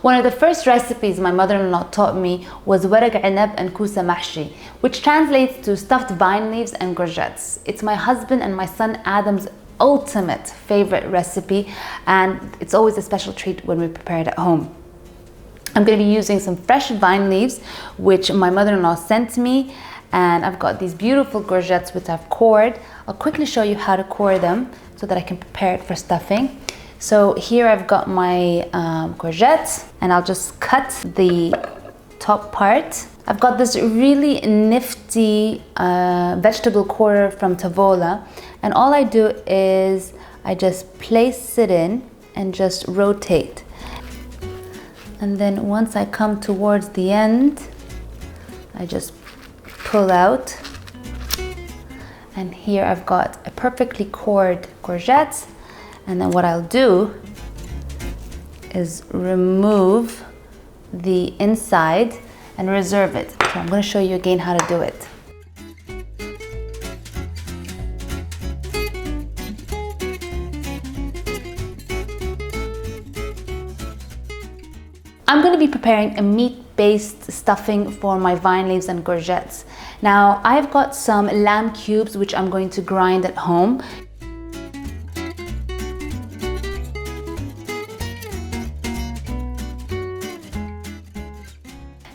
One of the first recipes my mother-in-law taught me was Waraq Einab and Koosa mahshi, which translates to stuffed vine leaves and courgettes. It's my husband and my son Adam's ultimate favorite recipe, and it's always a special treat when we prepare it at home. I'm going to be using some fresh vine leaves, which my mother-in-law sent me, and I've got these beautiful courgettes which I've cored. I'll quickly show you how to core them so that I can prepare it for stuffing. So here I've got my courgettes, and I'll just cut the top part. I've got this really nifty vegetable corer from Tavola, and all I do is I just place it in and just rotate. And then once I come towards the end, I just pull out. And here I've got a perfectly cored courgette. And then what I'll do is remove the inside and reserve it. So I'm going to show you again how to do it. I'm going to be preparing a meat-based stuffing for my vine leaves and courgettes. Now, I've got some lamb cubes which I'm going to grind at home.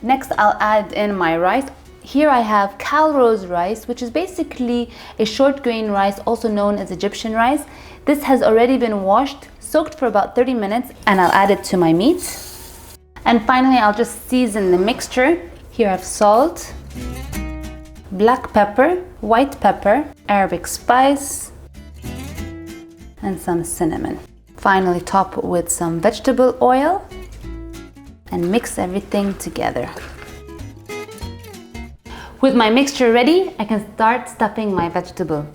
Next, I'll add in my rice. Here I have Calrose rice, which is basically a short grain rice, also known as Egyptian rice. This has already been washed, soaked for about 30 minutes, and I'll add it to my meat. And finally, I'll just season the mixture. Here I have salt, black pepper, white pepper, Arabic spice, and some cinnamon. Finally, top with some vegetable oil and mix everything together. With my mixture ready, I can start stuffing my vegetable.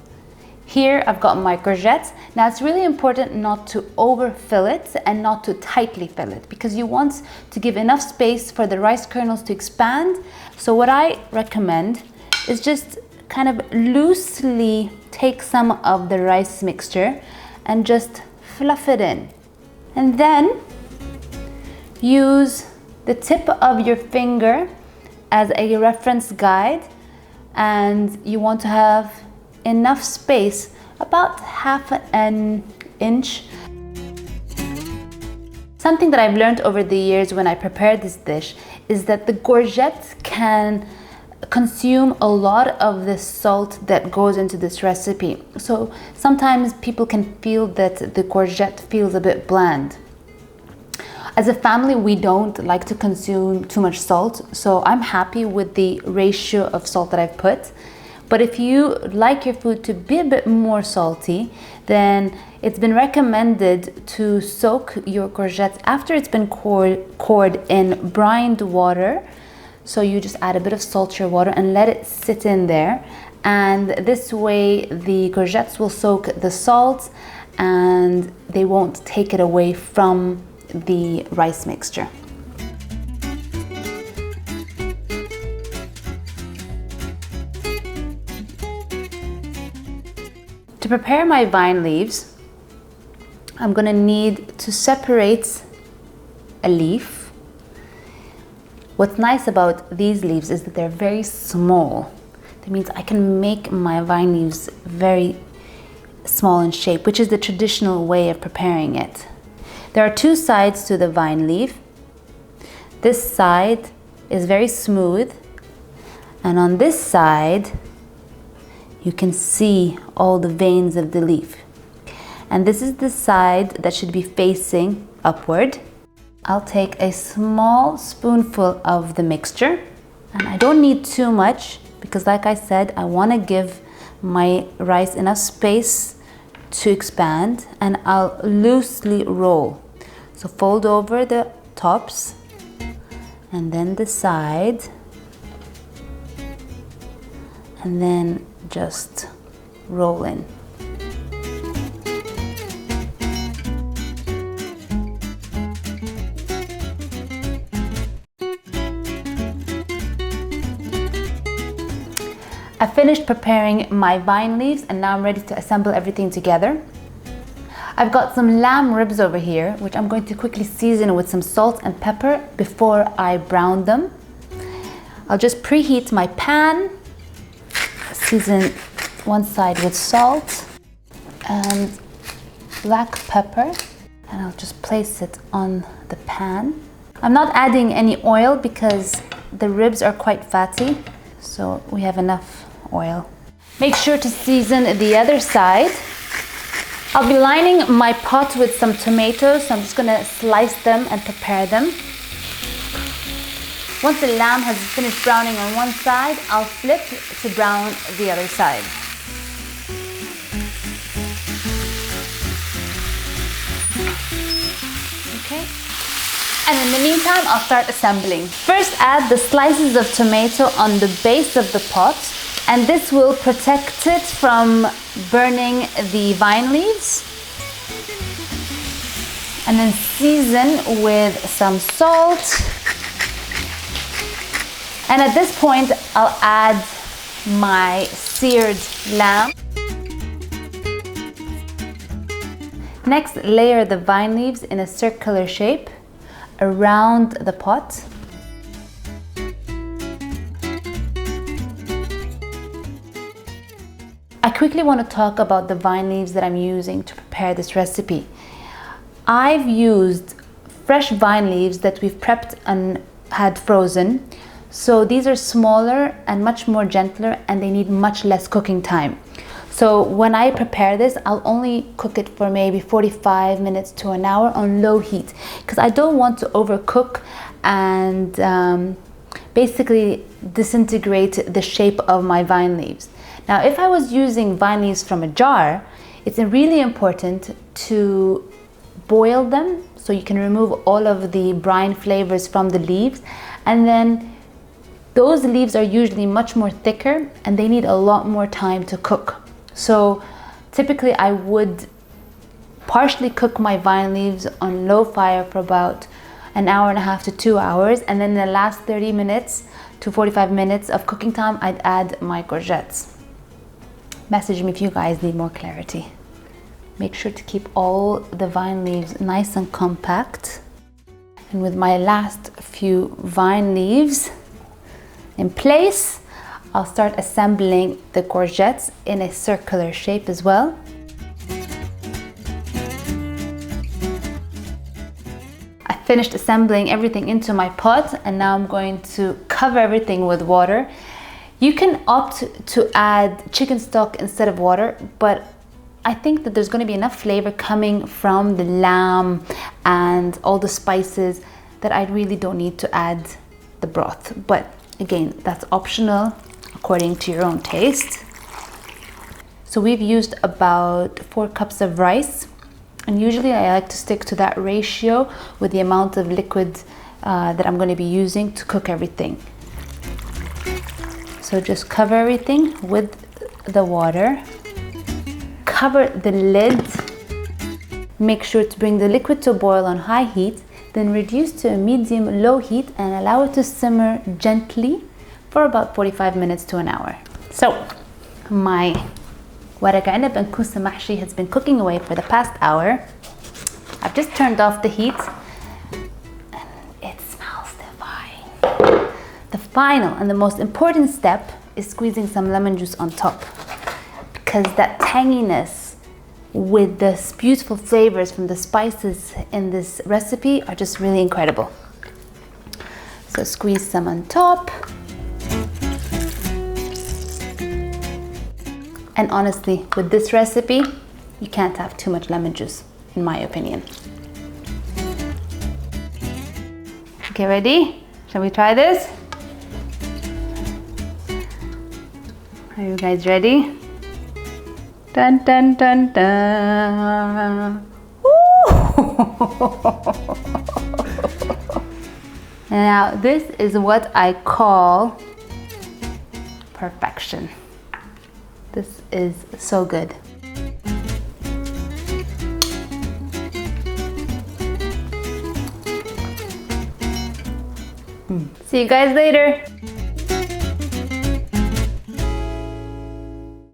Here I've got my courgettes. Now it's really important not to overfill it and not to tightly fill it, because you want to give enough space for the rice kernels to expand. So what I recommend is just kind of loosely take some of the rice mixture and just fluff it in. And then use the tip of your finger as a reference guide, and you want to have enough space, about half an inch. Something that I've learned over the years when I prepare this dish is that the courgette can consume a lot of the salt that goes into this recipe. So sometimes people can feel that the courgette feels a bit bland. As a family, we don't like to consume too much salt, so I'm happy with the ratio of salt that I've put. But if you like your food to be a bit more salty, then it's been recommended to soak your courgettes after it's been cored in brined water. So you just add a bit of saltier water and let it sit in there. And this way the courgettes will soak the salt and they won't take it away from the rice mixture. To prepare my vine leaves, I'm going to need to separate a leaf. What's nice about these leaves is that they're very small. That means I can make my vine leaves very small in shape, which is the traditional way of preparing it. There are two sides to the vine leaf. This side is very smooth, and on this side you can see all the veins of the leaf. And this is the side that should be facing upward. I'll take a small spoonful of the mixture, and I don't need too much because, like I said, I want to give my rice enough space to expand, and I'll loosely roll. So fold over the tops and then the side, and then just roll in. I finished preparing my vine leaves, and now I'm ready to assemble everything together. I've got some lamb ribs over here, which I'm going to quickly season with some salt and pepper before I brown them. I'll just preheat my pan, season one side with salt and black pepper, and I'll just place it on the pan. I'm not adding any oil because the ribs are quite fatty, so we have enough oil. Make sure to season the other side. I'll be lining my pot with some tomatoes, so I'm just gonna slice them and prepare them. Once the lamb has finished browning on one side, I'll flip to brown the other side. Okay. And in the meantime, I'll start assembling. First, add the slices of tomato on the base of the pot, and this will protect it from burning the vine leaves. And then season with some salt. And at this point, I'll add my seared lamb. Next, layer the vine leaves in a circular shape around the pot. I quickly want to talk about the vine leaves that I'm using to prepare this recipe. I've used fresh vine leaves that we've prepped and had frozen. So these are smaller and much more gentler, and they need much less cooking time. So when I prepare this, I'll only cook it for maybe 45 minutes to an hour on low heat, because I don't want to overcook and basically disintegrate the shape of my vine leaves. Now, if I was using vine leaves from a jar, it's really important to boil them so you can remove all of the brine flavors from the leaves, and then those leaves are usually much more thicker and they need a lot more time to cook. So typically I would partially cook my vine leaves on low fire for about an hour and a half to 2 hours, and then the last 30 minutes to 45 minutes of cooking time, I'd add my courgettes. Message me if you guys need more clarity. Make sure to keep all the vine leaves nice and compact. And with my last few vine leaves in place, I'll start assembling the courgettes in a circular shape as well. I finished assembling everything into my pot, and now I'm going to cover everything with water. You can opt to add chicken stock instead of water, but I think that there's going to be enough flavor coming from the lamb and all the spices that I really don't need to add the broth. But again, that's optional according to your own taste. So we've used about 4 cups of rice, and usually I like to stick to that ratio with the amount of liquid that I'm going to be using to cook everything. So just cover everything with the water. Cover the lid. Make sure to bring the liquid to a boil on high heat, then reduce to a medium-low heat and allow it to simmer gently for about 45 minutes to an hour. So my Waraq Einab and Koosa mahshi has been cooking away for the past hour. I've just turned off the heat and it smells divine. The final and the most important step is squeezing some lemon juice on top, because that tanginess with the beautiful flavors from the spices in this recipe are just really incredible. So squeeze some on top. And honestly, with this recipe, you can't have too much lemon juice, in my opinion. Okay, ready? Shall we try this? Are you guys ready? Dun dun dun dun. Now, this is what I call perfection. This is so good. See you guys later.